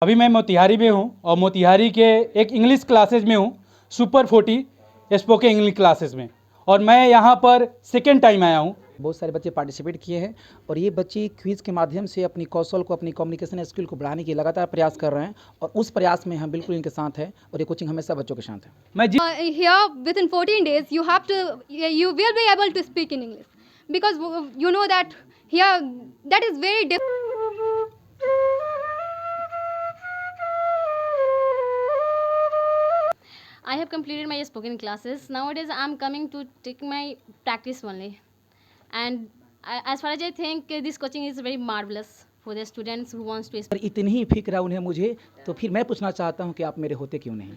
अभी मैं मोतिहारी में हूँ और मोतिहारी के एक इंग्लिश क्लासेज में हूँ, सुपर 40 स्पोकन इंग्लिश क्लासेज में। और मैं यहाँ पर सेकेंड टाइम आया हूँ। बहुत सारे बच्चे पार्टिसिपेट किए हैं और ये बच्चे क्विज़ के माध्यम से अपनी कौशल को, अपनी कम्युनिकेशन स्किल को बढ़ाने की लगातार प्रयास कर रहे हैं और उस प्रयास में हम बिल्कुल इनके साथ हैं और ये कोचिंग हमेशा बच्चों के साथ है। मैं जिस Here within 14 days you will be able to speak in English, because you know that here that is very different. I have completed my spoken classes. Nowadays, I'm coming to take my practice only. And as far as I think, this coaching is very marvelous for the students who wants to. और इतनी ही फिक्र है उन्हें मुझे, तो फिर मैं पूछना चाहता हूँ कि आप मेरे होते क्यों नहीं।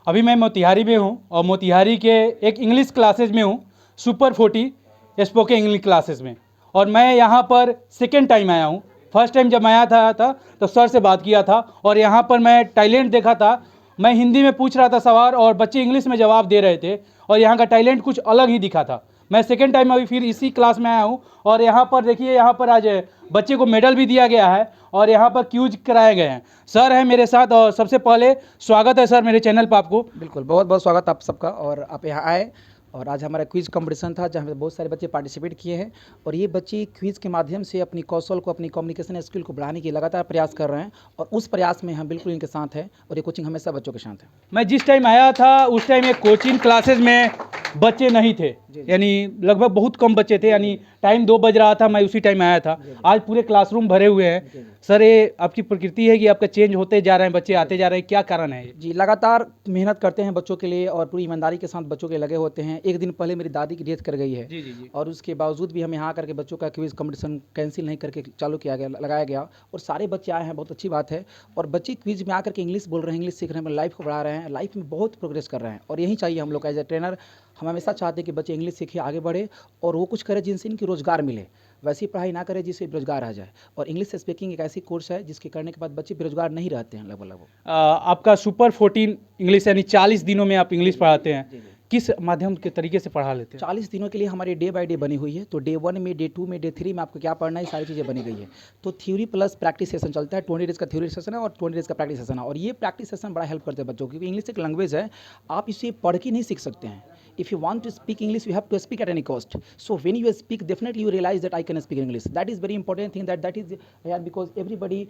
अभी मैं मोतिहारी में हूँ और मोतिहारी के एक इंग्लिश क्लासेज में हूँ, सुपर 40 स्पोकन इंग्लिश क्लासेज में। और मैं यहाँ पर सेकेंड टाइम आया हूँ। फर्स्ट टाइम जब मैं आया था तो सर से बात किया था और यहाँ पर मैं टैलेंट देखा था। मैं हिंदी में पूछ रहा था सवाल और बच्चे इंग्लिश में जवाब दे रहे थे और यहाँ का टैलेंट कुछ अलग ही दिखा था। मैं सेकेंड टाइम अभी फिर इसी क्लास में आया हूँ और यहाँ पर देखिए, यहाँ पर आज बच्चे को मेडल भी दिया गया है और यहाँ पर क्यूज कराए गए हैं। सर है मेरे साथ और सबसे पहले स्वागत है सर मेरे चैनल पर आपको। बिल्कुल, बहुत बहुत स्वागत आप सबका। और आप यहाँ आए और आज हमारा क्विज़ कंपटीशन था जहाँ पे बहुत सारे बच्चे पार्टिसिपेट किए हैं और ये बच्चे क्विज़ के माध्यम से अपनी कौशल को, अपनी कम्युनिकेशन स्किल को बढ़ाने की लगातार प्रयास कर रहे हैं और उस प्रयास में हम बिल्कुल इनके साथ हैं और ये कोचिंग हमेशा बच्चों के साथ है। मैं जिस टाइम आया था उस टाइम ये कोचिंग क्लासेज में बच्चे नहीं थे, यानी लगभग बहुत कम बच्चे थे, यानी टाइम 2 बज रहा था, मैं उसी टाइम आया था। आज पूरे क्लासरूम भरे हुए हैं। सर, ये आपकी प्रकृति है कि आपका चेंज होते जा रहे हैं, बच्चे आते जा रहे हैं, क्या कारण है? जी, लगातार मेहनत करते हैं बच्चों के लिए और पूरी ईमानदारी के साथ बच्चों के लगे होते हैं। एक दिन पहले मेरी दादी की डेथ कर गई है। जी। और उसके बावजूद भी हम यहाँ करके बच्चों का क्विज़ कंपटीशन कैंसिल नहीं करके चालू किया गया, लगाया गया और सारे बच्चे आए हैं, बहुत अच्छी बात है। और बच्चे क्विज़ में आकर के इंग्लिश बोल रहे हैं, इंग्लिश सीख रहे हैं, लाइफ को बढ़ा रहे हैं, लाइफ में बहुत प्रोग्रेस कर रहे हैं और यही चाहिए हम लोग का एज ए ट्रेनर। हम हमेशा चाहते हैं कि बच्चे इंग्लिश सीखे, आगे बढ़े और वो कुछ करे जिनसे इनकी रोज़गार मिले, वैसी पढ़ाई ना करे जिससे बेरोजगार रह जाए। और इंग्लिश स्पीकिंग एक ऐसी कोर्स है जिसके करने के बाद बच्चे बेरोजगार नहीं रहते हैं लगभग। आपका सुपर 14 इंग्लिश यानी 40 दिनों में आप इंग्लिश पढ़ाते हैं, किस माध्यम के तरीके से पढ़ा लेते हैं? 40 दिनों के लिए हमारी डे बाय डे बनी हुई है। तो डे 1 में, डे 2 में, डे 3 में आपको क्या पढ़ना है, सारी चीज़ें बनी गई है। तो थ्योरी प्लस प्रैक्टिस सेशन चलता है। 20 डेज़ का थ्योरी सेशन है और 20 डेज़ का प्रैक्टिस सेशन है। और ये प्रैक्टिस सेशन बड़ा हेल्प करते हैं बच्चों को, क्योंकि इंग्लिश एक लैंग्वेज है, आप इसे पढ़ के नहीं सीख सकते हैं। If you want to speak English, you have to speak at any cost. So when you speak, definitely you realize that I can speak English. That is very important thing. That is here because everybody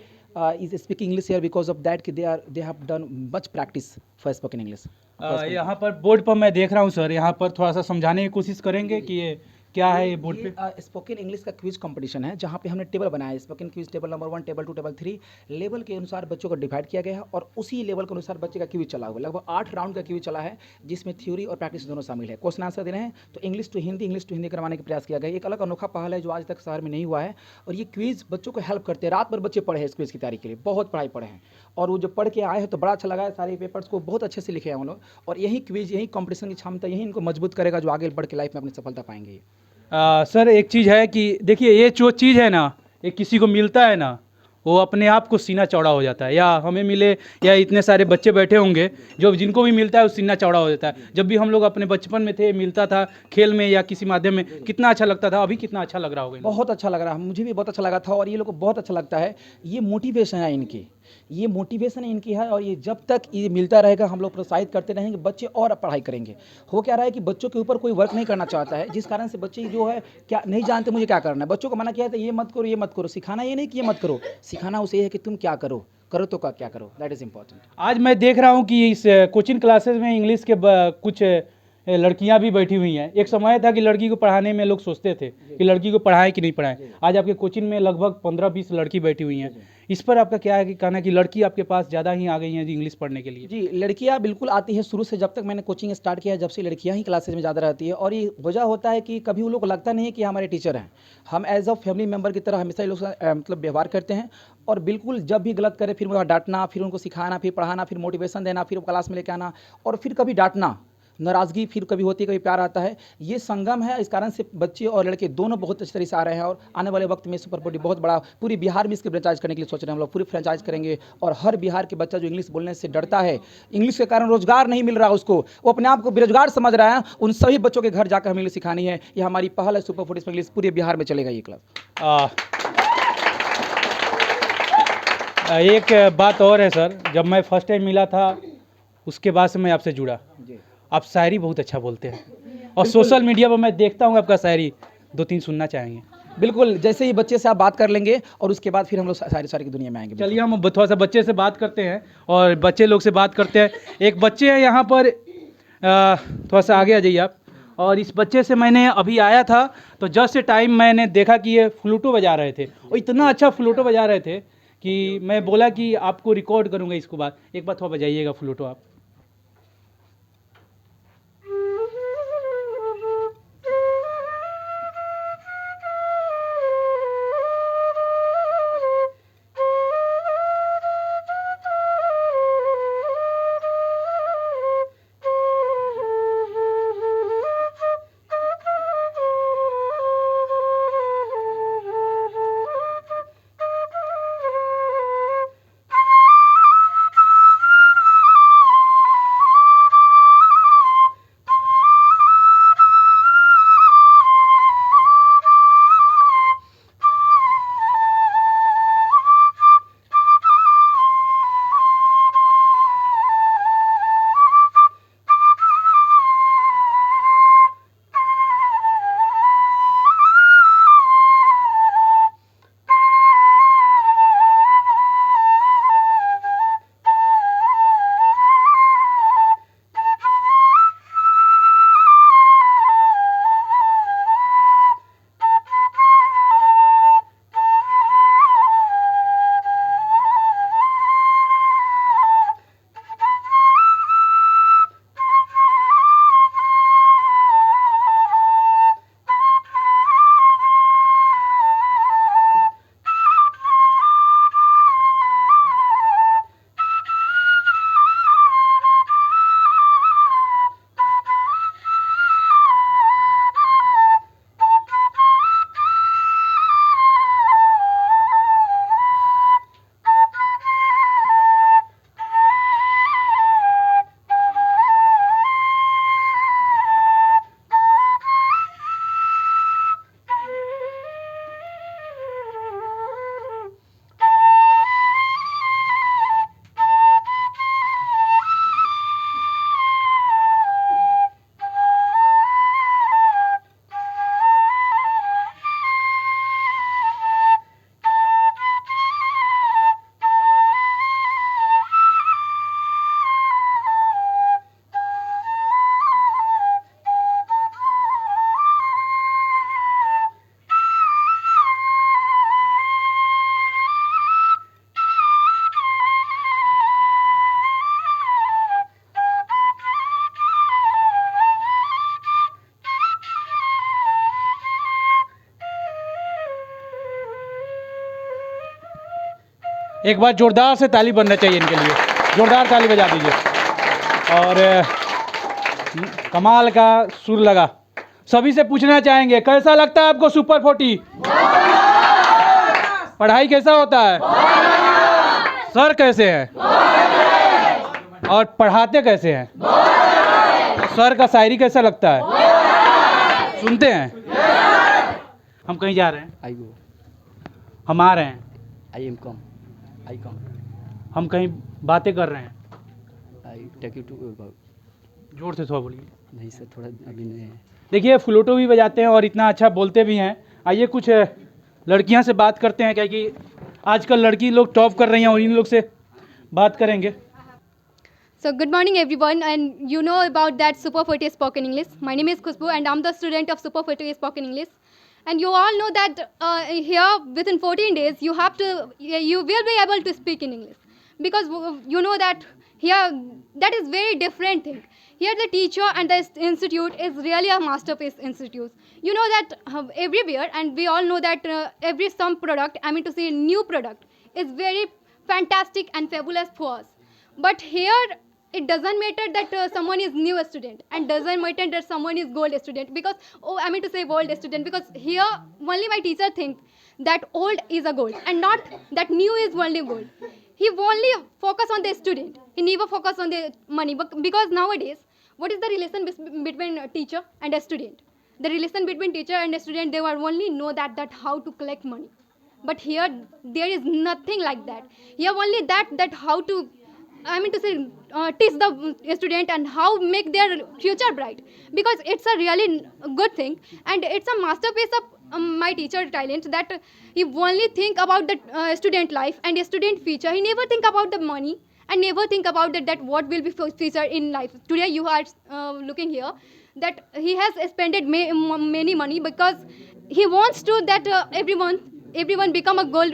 is speaking English here because of that. They have done much practice for spoken English. यहाँ पर board पर मैं देख रहा हूँ sir, यहाँ पर थोड़ा सा समझाने की कोशिश करेंगे कि ये क्या है ये बोर्ड पे? स्पोकन इंग्लिश का क्विज कंपटीशन है जहाँ पे हमने टेबल बनाया है। Spoken quiz table number 1, table 2, table 3 level के अनुसार बच्चों को डिवाइड किया गया है और उसी लेवल के अनुसार बच्चे का क्विज चला हुआ है। लगभग 8 राउंड का क्विज चला है जिसमें थ्योरी और प्रैक्टिस दोनों शामिल है। क्वेश्चन आंसर दे रहे हैं तो इंग्लिश टू हिंदी करवाने का प्रयास किया गया। एक अलग अनोखा पहल है जो आज तक शहर में नहीं हुआ है और ये क्विज बच्चों को हेल्प करते हैं। रात भर बच्चे पढ़े हैं इस क्विज की तैयारी के लिए, बहुत पढ़ाई पढ़े हैं और वो जो पढ़ के आए हैं तो बड़ा अच्छा लगा है। सारे पेपर्स को बहुत अच्छे से लिखे हैं हम लोग और यही क्विज, यही कॉम्पिटिशन की क्षमता यही इनको मजबूत करेगा जो आगे बढ़ के लाइफ में अपनी सफलता पाएंगे। सर, एक चीज़ है कि देखिए, ये जो चीज़ है ना, ये किसी को मिलता है ना, वो अपने आप को सीना चौड़ा हो जाता है। या हमें मिले या इतने सारे बच्चे बैठे होंगे जो जिनको भी मिलता है वो सीना चौड़ा हो जाता है। जब भी हम लोग अपने बचपन में थे, मिलता था खेल में या किसी माध्यम में, कितना अच्छा लगता था। अभी कितना अच्छा लग रहा होगा? बहुत अच्छा लग रहा है, मुझे भी बहुत अच्छा लगा था और ये लोग को बहुत अच्छा लगता है। ये मोटिवेशन है इनकी, ये मोटिवेशन इनकी है और ये जब तक ये मिलता रहेगा हम लोग प्रोत्साहित करते रहेंगे, बच्चे और पढ़ाई करेंगे। हो क्या रहा है कि बच्चों के ऊपर कोई वर्क नहीं करना चाहता है, जिस कारण से बच्चे जो है क्या नहीं जानते मुझे क्या करना है। बच्चों को मना किया था ये मत करो, ये मत करो। सिखाना ये नहीं कि ये मत करो, सिखाना उसे है कि तुम क्या करो तो क्या करो। That is important. आज मैं देख रहा हूँ कि इस कोचिंग क्लासेस में इंग्लिश के कुछ लड़कियां भी बैठी हुई हैं। एक समय था कि लड़की को पढ़ाने में लोग सोचते थे कि लड़की को पढ़ाएं कि नहीं पढ़ाएं। आज आपके कोचिंग में लगभग 15-20 लड़की बैठी हुई हैं। इस पर आपका क्या है कि कहना कि लड़की आपके पास ज़्यादा ही आ गई हैं इंग्लिश पढ़ने के लिए? जी, लड़कियां बिल्कुल आती है शुरू से। जब तक मैंने कोचिंग स्टार्ट किया है जब से लड़कियां ही क्लासेज में ज़्यादा रहती है और ये वजह होता है कि कभी वो लोग को लगता नहीं है कि हमारे टीचर हैं। हम एज अ फैमिली मेम्बर की तरह हमेशा ये लोग मतलब व्यवहार करते हैं और बिल्कुल जब भी गलत करे फिर उनको डांटना, फिर उनको सिखाना, फिर पढ़ाना, फिर मोटिवेशन देना, फिर क्लास में लेके आना और फिर कभी डांटना। नाराज़गी फिर कभी होती है, कभी प्यार आता है। ये संगम है, इस कारण से बच्चे और लड़के दोनों बहुत अच्छी तरह से आ रहे हैं और आने वाले वक्त में सुपर 40 बहुत बड़ा पूरी बिहार में इसकी फ्रेंचाइज करने के लिए सोच रहे हैं हम लोग। पूरी फ्रेंचाइज करेंगे और हर बिहार के बच्चा जो इंग्लिश बोलने से डरता है, इंग्लिश के कारण रोजगार नहीं मिल रहा उसको, वो अपने आप को बेरोजगार समझ रहा है, उन सभी बच्चों के घर जाकर हमें इंग्लिश सिखानी है। ये हमारी पहल है सुपर 40 इंग्लिश, पूरे बिहार में चलेगा ये क्लास। आ, एक बात और है सर, जब मैं फर्स्ट टाइम मिला था उसके बाद से मैं आपसे जुड़ा। आप शायरी बहुत अच्छा बोलते हैं और सोशल मीडिया पर मैं देखता हूँ आपका शायरी, 2-3 सुनना चाहेंगे। बिल्कुल, जैसे ही बच्चे से आप बात कर लेंगे और उसके बाद फिर हम लोग सारी की दुनिया में आएंगे। चलिए हम थोड़ा सा बच्चे से बात करते हैं और बच्चे लोग से बात करते हैं। एक बच्चे हैं यहाँ पर, थोड़ा सा आगे आ जाइए आप। और इस बच्चे से मैंने अभी आया था तो जस्ट टाइम मैंने देखा कि ये फ्लूटो बजा रहे थे और इतना अच्छा फ्लूटो बजा रहे थे कि मैं बोला कि आपको रिकॉर्ड करूँगा इसको बाद। एक बार थोड़ा बजाइएगा फ्लूटो आप। एक बार जोरदार से ताली बनना चाहिए इनके लिए, जोरदार ताली बजा दीजिए। और कमाल का सुर लगा। सभी से पूछना चाहेंगे कैसा लगता है आपको सुपर 40? पढ़ाई कैसा होता है? सर कैसे हैं? और पढ़ाते कैसे हैं? सर का शायरी कैसा लगता है? सुनते हैं? हम कहीं जा रहे हैं, I go. हम आ रहे हैं, I am come. I come. हम कहीं बातें कर रहे हैं। I take you to your house. जोर से थोड़ा बोलिए। नहीं सर, थोड़ा अभी नहीं है। देखिए फ्लूटो भी बजाते हैं और इतना अच्छा बोलते भी हैं। आइए कुछ लड़कियां से बात करते हैं, क्या कि आजकल लड़की लोग टॉप कर रही हैं और इन लोग से बात करेंगे। So good morning everyone, and you know about that Super 40 spoken English. My name is Khushbu and I'm the student of Super 40 spoken English. And you all know that here within 14 days you will be able to speak in English, because you know that here that is very different thing. Here the teacher and the institute is really a masterpiece institute. You know that everywhere, and we all know that every some product, I mean to say new product, is very fantastic and fabulous for us. But here it doesn't matter that someone is new student and doesn't matter that someone is gold student, because I mean to say old student, because here only my teacher thinks that old is a gold and not that new is only gold. He only focus on the student. He never focus on the money. But because nowadays, what is the relation between a teacher and a student? The relation between teacher and a student, they will only know that how to collect money. But here there is nothing like that. Here only that how to, I mean to say, teach the student and how make their future bright, because it's a really good thing and it's a masterpiece of my teacher talent, that he only think about the student life and student future. He never think about the money and never think about that what will be future in life. Today you are looking here that he has spent many money because he wants to that everyone become a gold,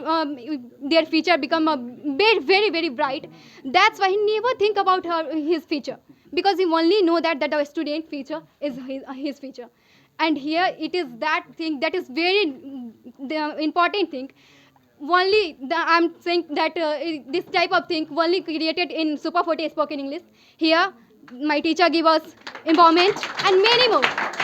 their future become a very very bright. That's why he never think about his future, because he only know that our student future is his future. And here it is that thing that is very the important thing. Only I'm saying that this type of thing only created in Super 40 Spoken English. Here my teacher give us empowerment and many more,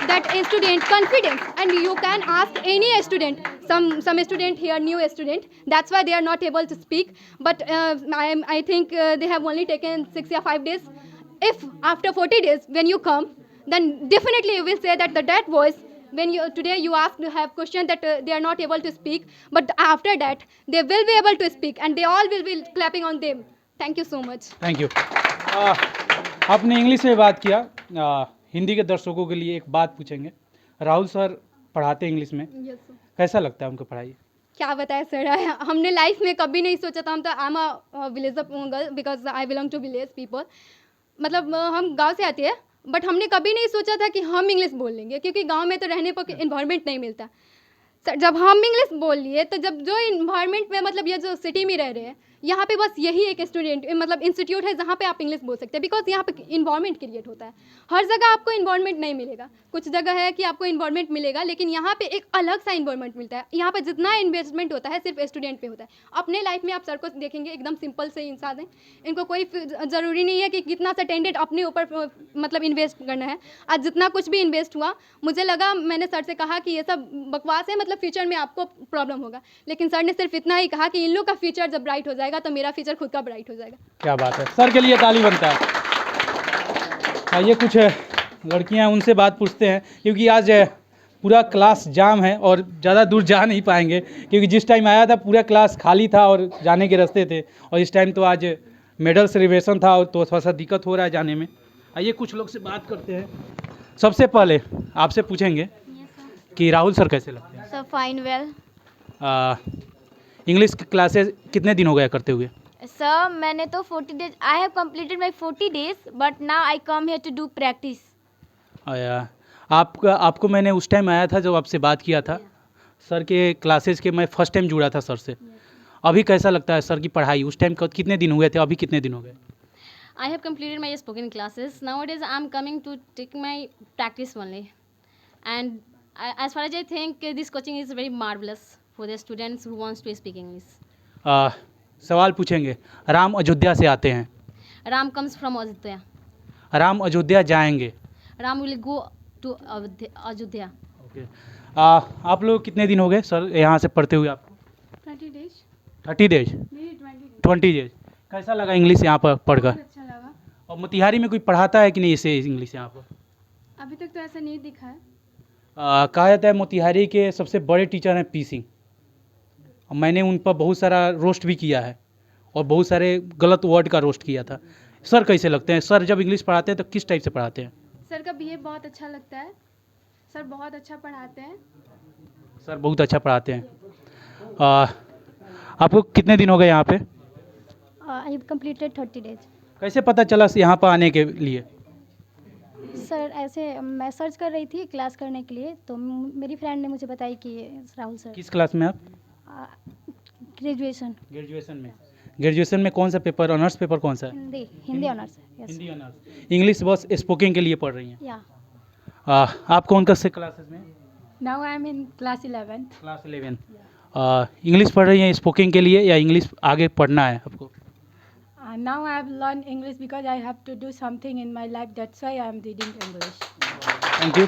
that a student confidence, and you can ask any student. Some student here, new student, that's why they are not able to speak, but I think they have only taken 6 or 5 days. If after 40 days when you come, then definitely you will say that voice, when you today you ask to have question that they are not able to speak, but after that they will be able to speak and they all will be clapping on them. Thank you so much. Thank you. आपने English में बात किया, हिंदी के दर्शकों के लिए एक बात पूछेंगे। राहुल सर पढ़ाते हैं इंग्लिश में, Yes, sir. कैसा लगता है उनको पढ़ाई? क्या बताया सर, हमने लाइफ में कभी नहीं सोचा था। हम तो I am a village girl because I belong to village people, मतलब हम गांव से आते हैं, बट हमने कभी नहीं सोचा था कि हम इंग्लिश बोल लेंगे, क्योंकि गांव में तो रहने पर इन्वायरमेंट नहीं मिलता। सर जब हम इंग्लिश बोल लिए तो जब जो इन्वायरमेंट में, मतलब ये जो सिटी में रह रहे हैं, यहाँ पे बस यही एक स्टूडेंट मतलब इंस्टीट्यूट है जहाँ पे आप इंग्लिश बोल सकते हैं, बिकॉज यहाँ पे इन्वायरमेंट क्रिएट होता है। हर जगह आपको इन्वायरमेंट नहीं मिलेगा, कुछ जगह है कि आपको इन्वायरमेंट मिलेगा, लेकिन यहाँ पे एक अलग सा इन्वायरमेंट मिलता है। यहाँ पे जितना इन्वेस्टमेंट होता है सिर्फ स्टूडेंट पे होता है। अपने लाइफ में आप सर को देखेंगे, एकदम सिंपल से इंसान है, इनको कोई ज़रूरी नहीं है कि कितना सा टेंडेड अपने ऊपर मतलब इन्वेस्ट करना है। आज जितना कुछ भी इन्वेस्ट हुआ, मुझे लगा, मैंने सर से कहा कि ये सब बकवास है, मतलब फ्यूचर में आपको प्रॉब्लम होगा, लेकिन सर ने सिर्फ इतना ही कहा कि इन लोग का फ्यूचर जब ब्राइट हो जाएगा तो मेरा फ्यूचर खुद का ब्राइट हो जाएगा। क्या बात है, सर के लिए ताली बनता है। आइए कुछ लड़कियां, उनसे बात पूछते हैं, क्योंकि आज पूरा क्लास जाम है और ज़्यादा दूर जा नहीं पाएंगे, क्योंकि जिस टाइम आया था पूरा क्लास खाली था और जाने के रास्ते थे, और इस टाइम तो आज मेडल सेलिब्रेशन था और तो थोड़ा सा दिक्कत हो रहा है जाने में। आइए कुछ लोग से बात करते हैं। सबसे पहले आपसे पूछेंगे कि राहुल सर कैसे लगते हैं? Sir fine well. इंग्लिश की क्लासेस कितने दिन हो गया करते हुए? सर मैंने तो 40 days, I have completed my 40 days, but now I come here to do practice. आपको मैंने उस टाइम आया था जब आपसे बात किया था, सर के क्लासेस के मैं फर्स्ट टाइम जुड़ा था सर से। अभी कैसा लगता है सर की पढ़ाई? उस टाइम कितने दिन हुए थे, अभी कितने दिन हो गए? I have completed my spoken classes. Nowadays, I'm coming to take my practice only. And as far as I think, this coaching is very marvelous for the students who wants to speak English. सवाल पूछेंगे। राम अयोध्या से आते हैं, Ram comes from Ayodhya. Ram Ayodhya जाएंगे। Ram will go to Ayodhya. Okay. आप लोग कितने दिन हो गए सर यहाँ से पढ़ते हुए आपको? 30 days, 30 डेज, 20 डेज। कैसा लगा इंग्लिश यहाँ पर पढ़कर? अच्छा लगा। और मोतिहारी में कोई पढ़ाता है कि नहीं इसे इंग्लिश यहाँ पर? अभी तक तो ऐसा नहीं दिखा है। कहा जाता है मोतिहारी के सबसे बड़े टीचर हैं पी सिंह, और मैंने उन पर बहुत सारा रोस्ट भी किया है और बहुत सारे गलत वर्ड का रोस्ट किया था। सर कैसे लगते हैं? सर जब इंग्लिश पढ़ाते हैं तो किस टाइप से पढ़ाते हैं? सर का बिहेव बहुत अच्छा लगता है, सर बहुत अच्छा पढ़ाते हैं। सर बहुत अच्छा पढ़ाते हैं। आपको कितने दिन हो गए यहाँ पे? आई हैव कंप्लीटेड 30 डेज। कैसे पता चला यहाँ पर आने के लिए? सर ऐसे मैं सर्च कर रही थी क्लास करने के लिए, तो मेरी फ्रेंड ने मुझे बताई कि राहुल सर। किस क्लास में आप? ग्रेजुएशन। ग्रेजुएशन में। ग्रेजुएशन में कौन सा पेपर, ऑनर्स पेपर कौन सा है? Hindi honours. Yes. Hindi honours. English बस स्पोकन के लिए पढ़ रही हैं? या। आप कौन से क्लासेस में? Now I am in class 11th। Class 11। English पढ़ रही हैं स्पोकन के लिए या इंग्लिश आगे पढ़ना है आपको? आई Now I have learned English because I have to do something in my life. That's why I am reading English. Thank you.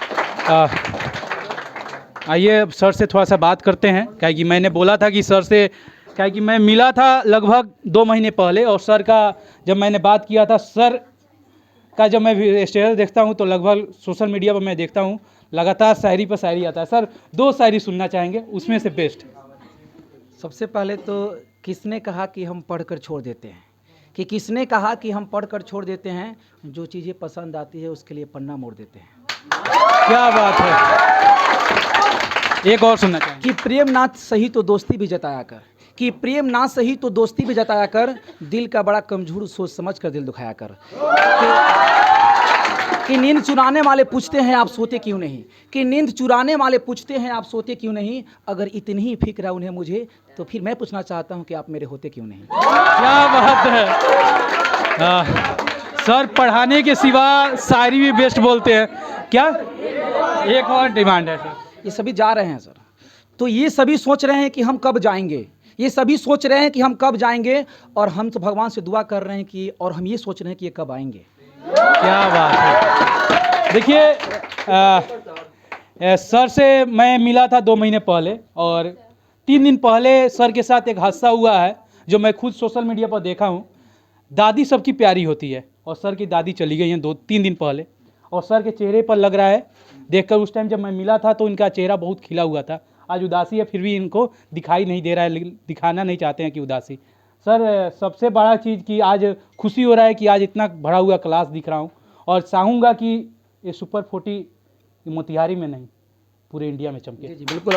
आइए सर से थोड़ा सा बात करते हैं, क्या कि मैंने बोला था कि सर से, क्या कि मैं मिला था लगभग 2 महीने पहले, और सर का जब मैंने बात किया था, सर का जब मैं स्टेटस देखता हूं तो लगभग सोशल मीडिया पर मैं देखता हूं लगातार शायरी पर शायरी आता है। सर 2 शायरी सुनना चाहेंगे, उसमें से बेस्ट। सबसे पहले तो किसने कहा कि हम पढ़कर छोड़ देते हैं, कि किसने कहा कि हम पढ़कर छोड़ देते हैं, जो चीज़ें पसंद आती है उसके लिए पन्ना मोड़ देते हैं। क्या बात है, एक और सुनना चाहेंगे। कि प्रेम ना सही तो दोस्ती भी जताया कर, कि प्रेम ना सही तो दोस्ती भी जताया कर, दिल का बड़ा कमजोर सोच समझ कर दिल दुखाया कर। कि नींद चुराने वाले पूछते हैं आप सोते क्यों नहीं, कि नींद चुराने वाले पूछते हैं आप सोते क्यों नहीं, अगर इतनी ही फिक्र है उन्हें मुझे, तो फिर मैं पूछना चाहता हूं कि आप मेरे होते क्यों नहीं। क्या बात है। सर पढ़ाने के सिवा शायरी भी बेस्ट बोलते हैं। क्या एक और डिमांड है सर? ये सभी जा रहे हैं सर, तो ये सभी सोच रहे हैं कि हम कब जाएंगे, ये सभी सोच रहे हैं कि हम कब जाएंगे, और हम तो भगवान से दुआ कर रहे हैं कि, और हम ये सोच रहे हैं कि ये कब आएंगे। क्या बात है। देखिए सर से मैं मिला था 2 महीने पहले, और 3 दिन पहले सर के साथ एक हादसा हुआ है जो मैं खुद सोशल मीडिया पर देखा हूँ। दादी सबकी प्यारी होती है, और सर की दादी चली गई हैं 2-3 दिन पहले, और सर के चेहरे पर लग रहा है देखकर, उस टाइम जब मैं मिला था तो इनका चेहरा बहुत खिला हुआ था। आज उदासी है, फिर भी इनको दिखाई नहीं दे रहा है, दिखाना नहीं चाहते हैं कि उदासी। सर सबसे बड़ा चीज़ कि आज खुशी हो रहा है कि आज इतना भरा हुआ क्लास दिख रहा हूँ, और चाहूँगा कि ये सुपर 40 मोतिहारी में नहीं पूरे इंडिया में चमके। जी बिल्कुल,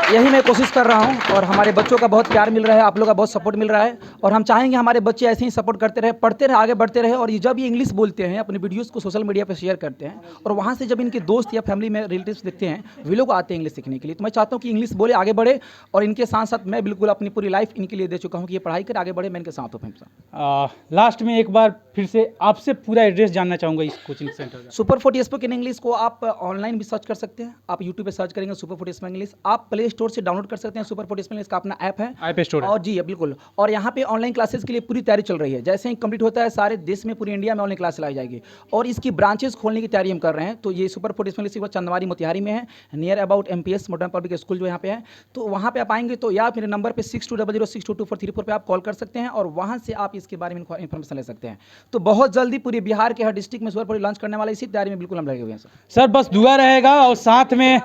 यही मैं कोशिश कर रहा हूं, और हमारे बच्चों का बहुत प्यार मिल रहा है, आप लोगों का बहुत सपोर्ट मिल रहा है, और हम चाहेंगे हमारे बच्चे ऐसे ही सपोर्ट करते रहे, पढ़ते रहे, आगे बढ़ते रहे। और ये जब ये इंग्लिश बोलते हैं, अपने वीडियोस को सोशल मीडिया पर शेयर करते हैं, और वहाँ से जब इनके दोस्त या फैमिली में रिलेटिव्स देखते हैं, वे लोग आते हैं इंग्लिश सीखने के लिए। तो मैं चाहता हूँ कि इंग्लिश बोले, आगे बढ़े, और इनके साथ साथ मैं बिल्कुल अपनी पूरी लाइफ इनके लिए दे चुका हूँ कि ये पढ़ाई कर आगे बढ़े, मैं इनके साथ हूँ हमेशा। लास्ट में एक बार फिर से आपसे पूरा एड्रेस जानना चाहूँगा इस कोचिंग सेंटर का। सुपर 40 स्पोकन इंग्लिश को आप ऑनलाइन भी सर्च कर सकते हैं, आप यूट्यूब पे सर्च करेंगे सुपर 40 स्पोकन इंग्लिश, आप प्ले स्टोर से डाउनलोड कर सकते हैं। सुपर 40 स्पोकन इंग्लिश का अपना ऐप है, ऐप स्टोर है। और जी बिल्कुल, और यहाँ पे ऑनलाइन क्लासेस के लिए पूरी तैयारी चल रही है। जैसे ही कंप्लीट होता है, सारे देश में, पूरी इंडिया में ऑनलाइन क्लास चलाई जाएगी, और इसकी ब्रांचेस खोलने की तैयारी हम कर रहे हैं। तो ये super 40 spoken English Chandwari Motihari में है, near about MPS modern public school जो यहाँ पे है। तो वहाँ पे आप आएंगे तो, या मेरे नंबर पे 6200622434 पे आप कॉल कर सकते हैं, और वहाँ से आप इसके बारे में इन्फॉर्मेशन ले सकते हैं। तो बहुत जल्दी पूरे बिहार के हर डिस्ट्रिक्ट में सुपर 40 लॉन्च करने वाला, इसी तैयारी में बिल्कुल हम लगे हुए हैं सर। बस दुआ रहेगा, और साथ में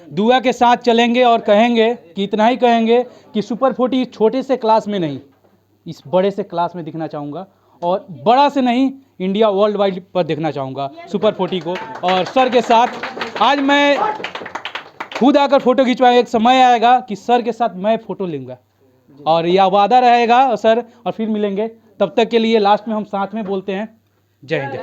दुआ के साथ चलेंगे, और कहेंगे कि इतना ही कहेंगे कि सुपर 40 छोटे से क्लास में नहीं, इस बड़े से क्लास में दिखना चाहूँगा, और बड़ा से नहीं, इंडिया वर्ल्ड वाइड पर देखना चाहूँगा सुपर 40 को। और सर के साथ आज मैं खुद आकर फ़ोटो खिंचवाऊँ, एक समय आएगा कि सर के साथ मैं फ़ोटो लूँगा, और यह वादा रहेगा सर। और फिर मिलेंगे, तब तक के लिए लास्ट में हम साथ में बोलते हैं जय हिंद।